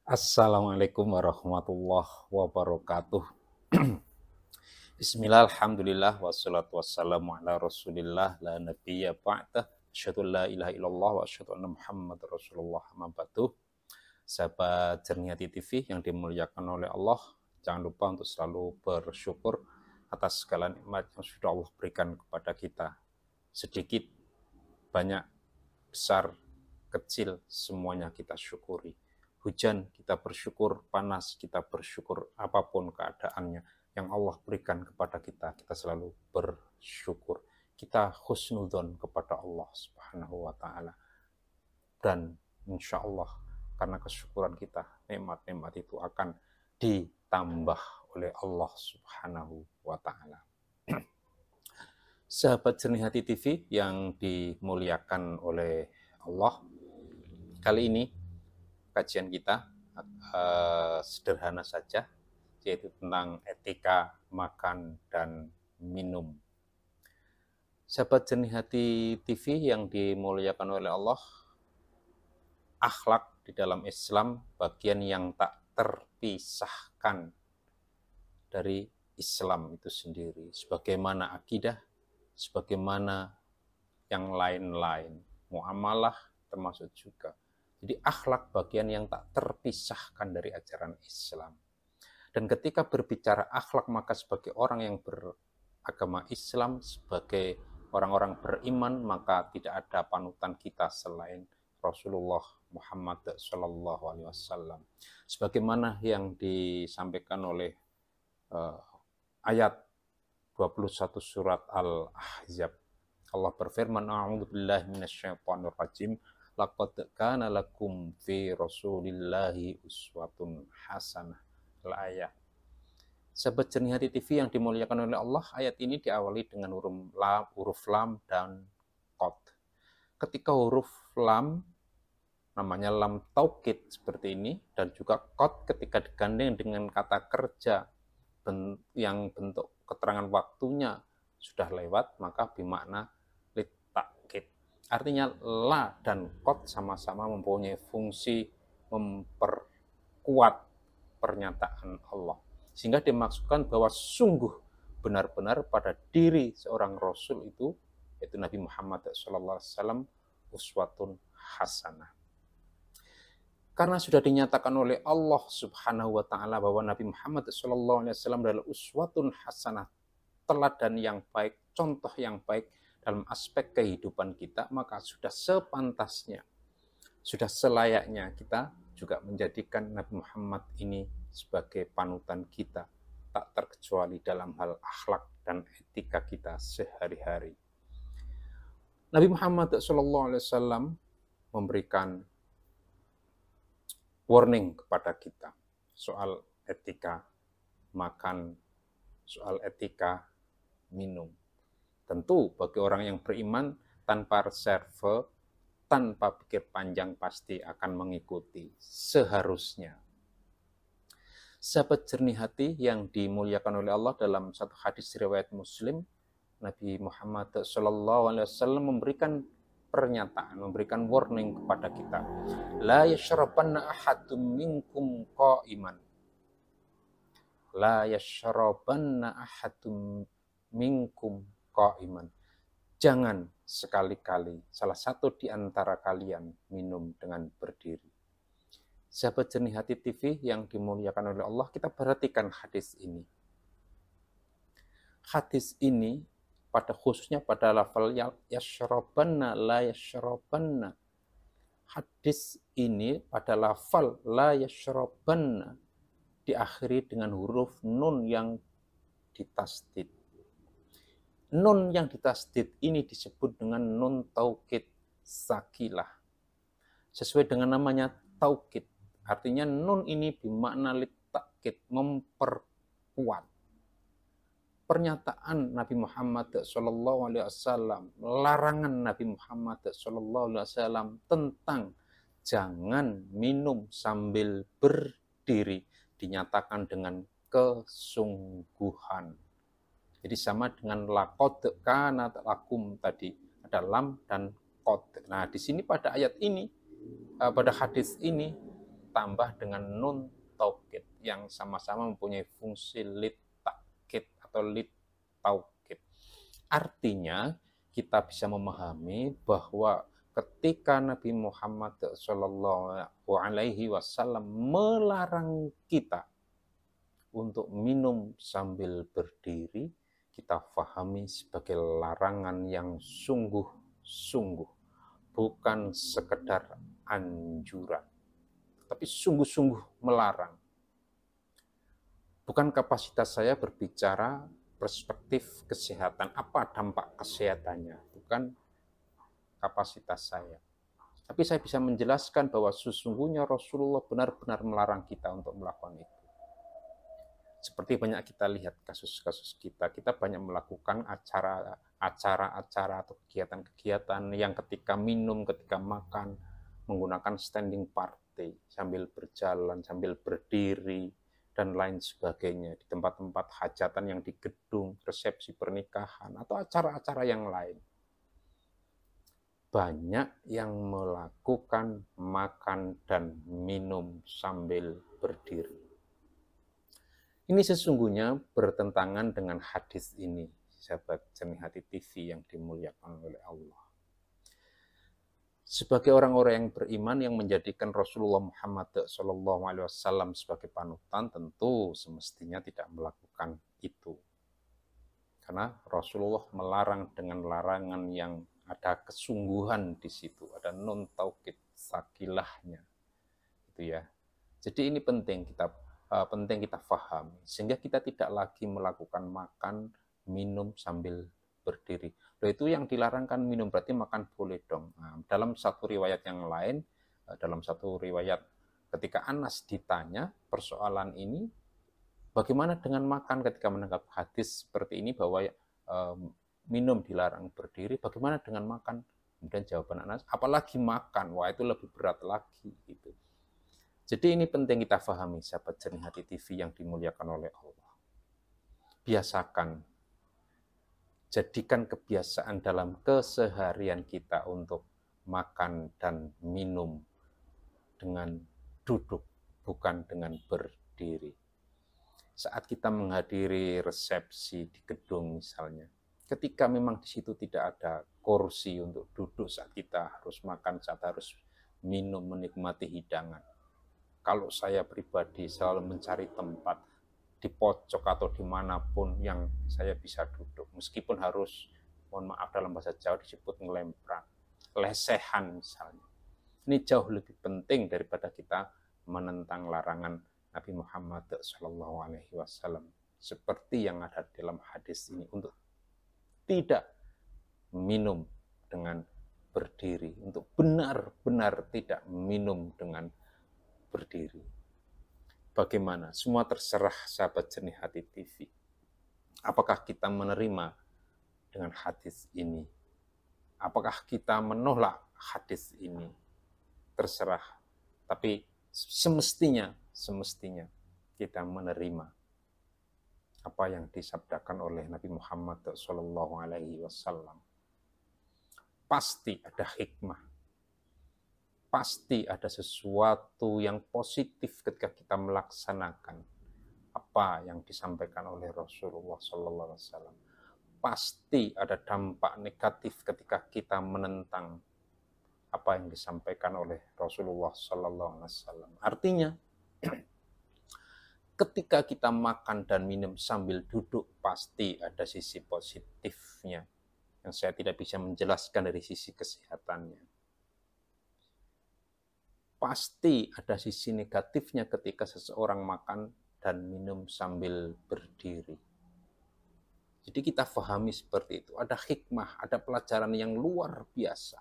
Assalamualaikum warahmatullahi wabarakatuh. Bismillah, alhamdulillah, wassalatu wassalamu ala rasulillah, la nabiyya ba'dah. Asyhadu an la ilaha illallah wa asyhadu anna Muhammad Rasulullah amma ba'du. Sahabat Jernihati TV yang dimuliakan oleh Allah, jangan lupa untuk selalu bersyukur atas segala nikmat yang sudah Allah berikan kepada kita. Sedikit, banyak, besar, kecil, semuanya kita syukuri. Hujan kita bersyukur, panas kita bersyukur, apapun keadaannya yang Allah berikan kepada kita, kita selalu bersyukur. Kita husnudzon kepada Allah Subhanahu wa taala. Dan insya Allah karena kesyukuran kita, nikmat-nikmat itu akan ditambah oleh Allah Subhanahu wa taala. Sahabat Jernihati TV yang dimuliakan oleh Allah, kali ini kajian kita sederhana saja, yaitu tentang etika makan dan minum. Sahabat Jernihati TV yang dimuliakan oleh Allah, akhlak di dalam Islam bagian yang tak terpisahkan dari Islam itu sendiri, sebagaimana akidah, sebagaimana yang lain-lain, muamalah termasuk juga. Jadi akhlak bagian yang tak terpisahkan dari ajaran Islam. Dan ketika berbicara akhlak, maka sebagai orang yang beragama Islam, sebagai orang-orang beriman, maka tidak ada panutan kita selain Rasulullah Muhammad SAW. Sebagaimana yang disampaikan oleh ayat 21 surat Al-Ahzab. Allah berfirman, a'udzubillahi minasyaitonir rajim. Laqad kana lakum fi Rasulillahi uswatun hasanah. Al-ayat. Sahabat Jernihati TV yang dimuliakan oleh Allah, ayat ini diawali dengan huruf lam dan qad. Ketika huruf lam namanya lam taukid seperti ini, dan juga qad ketika digandeng dengan kata kerja yang bentuk keterangan waktunya sudah lewat, maka bermakna litakid. Artinya la dan qad sama-sama mempunyai fungsi memperkuat pernyataan Allah, sehingga dimaksudkan bahwa sungguh benar-benar pada diri seorang Rasul itu, yaitu Nabi Muhammad SAW, uswatun hasanah. Karena sudah dinyatakan oleh Allah Subhanahu wa taala bahwa Nabi Muhammad SAW adalah uswatun hasanah, teladan yang baik, contoh yang baik dalam aspek kehidupan kita, maka sudah sepantasnya, sudah selayaknya kita juga menjadikan Nabi Muhammad ini sebagai panutan kita, tak terkecuali dalam hal akhlak dan etika kita sehari-hari. Nabi Muhammad SAW memberikan warning kepada kita soal etika makan, soal etika minum. Tentu bagi orang yang beriman, tanpa reserve, tanpa pikir panjang, pasti akan mengikuti seharusnya. Sahabat Jernihati yang dimuliakan oleh Allah, dalam satu hadis riwayat Muslim, Nabi Muhammad SAW memberikan pernyataan, memberikan warning kepada kita. La yashrabanna ahadum minkum qa'iman. La yashrabanna ahadum minkum qa'iman. Jangan sekali-kali salah satu di antara kalian minum dengan berdiri. Sahabat Jernihati TV yang dimuliakan oleh Allah, kita perhatikan hadis ini. Hadis ini khususnya pada lafal yashrabanna la yashrabanna. Hadis ini pada lafal la yashrabanna diakhiri dengan huruf nun yang ditasdid. Nun yang ditasdid ini disebut dengan nun taukid sakilah. Sesuai dengan namanya taukid, artinya nun ini bermakna litakid, memperkuat. Pernyataan Nabi Muhammad SAW, larangan Nabi Muhammad SAW tentang jangan minum sambil berdiri dinyatakan dengan kesungguhan. Jadi sama dengan laqad kana lakum tadi, ada lam dan qad. Nah, di sini pada ayat ini, pada hadis ini, ditambah dengan nun taukid yang sama-sama mempunyai fungsi lit takkid atau lit taukid. Artinya kita bisa memahami bahwa ketika Nabi Muhammad SAW melarang kita untuk minum sambil berdiri, kita pahami sebagai larangan yang sungguh-sungguh, bukan sekedar anjuran, tapi sungguh-sungguh melarang. Bukan kapasitas saya berbicara perspektif kesehatan, apa dampak kesehatannya, bukan kapasitas saya. Tapi saya bisa menjelaskan bahwa sesungguhnya Rasulullah benar-benar melarang kita untuk melakukan itu. Seperti banyak kita lihat kasus-kasus kita banyak melakukan acara-acara atau kegiatan-kegiatan yang ketika minum, ketika makan, menggunakan standing party, sambil berjalan, sambil berdiri, dan lain sebagainya, di tempat-tempat hajatan yang di gedung, resepsi pernikahan, atau acara-acara yang lain. Banyak yang melakukan makan dan minum sambil berdiri. Ini sesungguhnya bertentangan dengan hadis ini, sahabat Jernih Hati TV yang dimuliakan oleh Allah. Sebagai orang-orang yang beriman yang menjadikan Rasulullah Muhammad SAW sebagai panutan, tentu semestinya tidak melakukan itu. Karena Rasulullah melarang dengan larangan yang ada kesungguhan di situ, ada nun taukid sakilahnya, gitu ya. Jadi ini penting kita pahami, sehingga kita tidak lagi melakukan makan, minum sambil berdiri. Loh, itu yang dilarang kan minum, berarti makan boleh dong. Nah, dalam satu riwayat yang lain, dalam satu riwayat ketika Anas ditanya persoalan ini, bagaimana dengan makan ketika menangkap hadis seperti ini bahwa minum dilarang berdiri, bagaimana dengan makan? Kemudian jawaban Anas, apalagi makan, wah itu lebih berat lagi gitu. Jadi ini penting kita pahami, sahabat Jernih Hati TV yang dimuliakan oleh Allah. Biasakan, jadikan kebiasaan dalam keseharian kita untuk makan dan minum dengan duduk, bukan dengan berdiri. Saat kita menghadiri resepsi di gedung misalnya, ketika memang di situ tidak ada kursi untuk duduk saat kita harus makan, saat harus minum, menikmati hidangan. Kalau saya pribadi selalu mencari tempat di pojok atau dimanapun yang saya bisa duduk, meskipun harus, mohon maaf dalam bahasa Jawa disebut ngelemprak, lesehan misalnya. Ini jauh lebih penting daripada kita menentang larangan Nabi Muhammad SAW seperti yang ada dalam hadis ini, untuk tidak minum dengan berdiri, untuk benar-benar tidak minum dengan berdiri. Bagaimana? Semua terserah sahabat Jernih Hati TV. Apakah kita menerima dengan hadis ini? Apakah kita menolak hadis ini? Terserah. Tapi semestinya kita menerima apa yang disabdakan oleh Nabi Muhammad SAW. Pasti ada hikmah. Pasti ada sesuatu yang positif ketika kita melaksanakan apa yang disampaikan oleh Rasulullah SAW. Pasti ada dampak negatif ketika kita menentang apa yang disampaikan oleh Rasulullah SAW. Artinya, ketika kita makan dan minum sambil duduk, pasti ada sisi positifnya yang saya tidak bisa menjelaskan dari sisi kesehatannya. Pasti ada sisi negatifnya ketika seseorang makan dan minum sambil berdiri. Jadi kita pahami seperti itu. Ada hikmah, ada pelajaran yang luar biasa.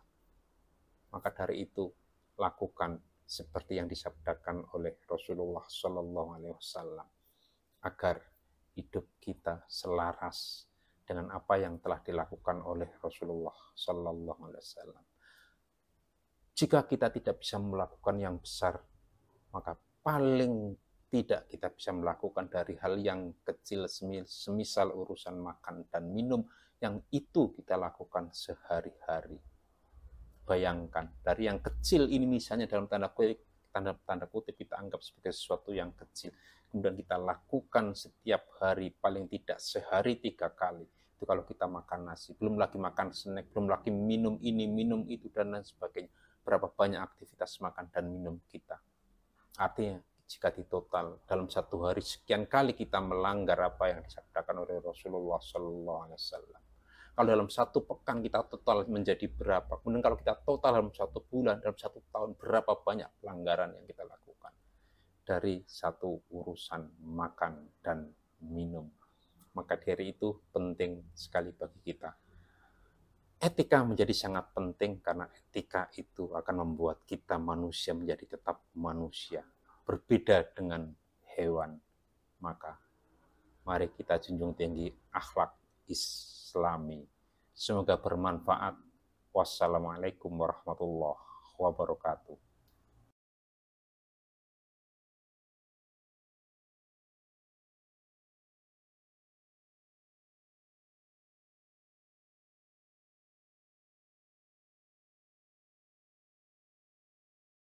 Maka dari itu, lakukan seperti yang disabdakan oleh Rasulullah SAW, agar hidup kita selaras dengan apa yang telah dilakukan oleh Rasulullah SAW. Jika kita tidak bisa melakukan yang besar, maka paling tidak kita bisa melakukan dari hal yang kecil, semisal urusan makan dan minum, yang itu kita lakukan sehari-hari. Bayangkan, dari yang kecil ini misalnya dalam tanda kutip tanda kutip kita anggap sebagai sesuatu yang kecil, kemudian kita lakukan setiap hari paling tidak sehari 3 kali, itu kalau kita makan nasi, belum lagi makan snack, belum lagi minum ini, minum itu, dan lain sebagainya. Berapa banyak aktivitas makan dan minum kita. Artinya, jika ditotal dalam satu hari sekian kali kita melanggar apa yang disabdakan oleh Rasulullah SAW. Kalau dalam satu pekan kita total menjadi berapa? Kemudian kalau kita total dalam 1 bulan, dalam 1 tahun, berapa banyak pelanggaran yang kita lakukan dari satu urusan makan dan minum. Maka dari itu penting sekali bagi kita. Etika menjadi sangat penting karena etika itu akan membuat kita manusia menjadi tetap manusia, berbeda dengan hewan. Maka mari kita junjung tinggi akhlak Islami. Semoga bermanfaat. Wassalamualaikum warahmatullahi wabarakatuh.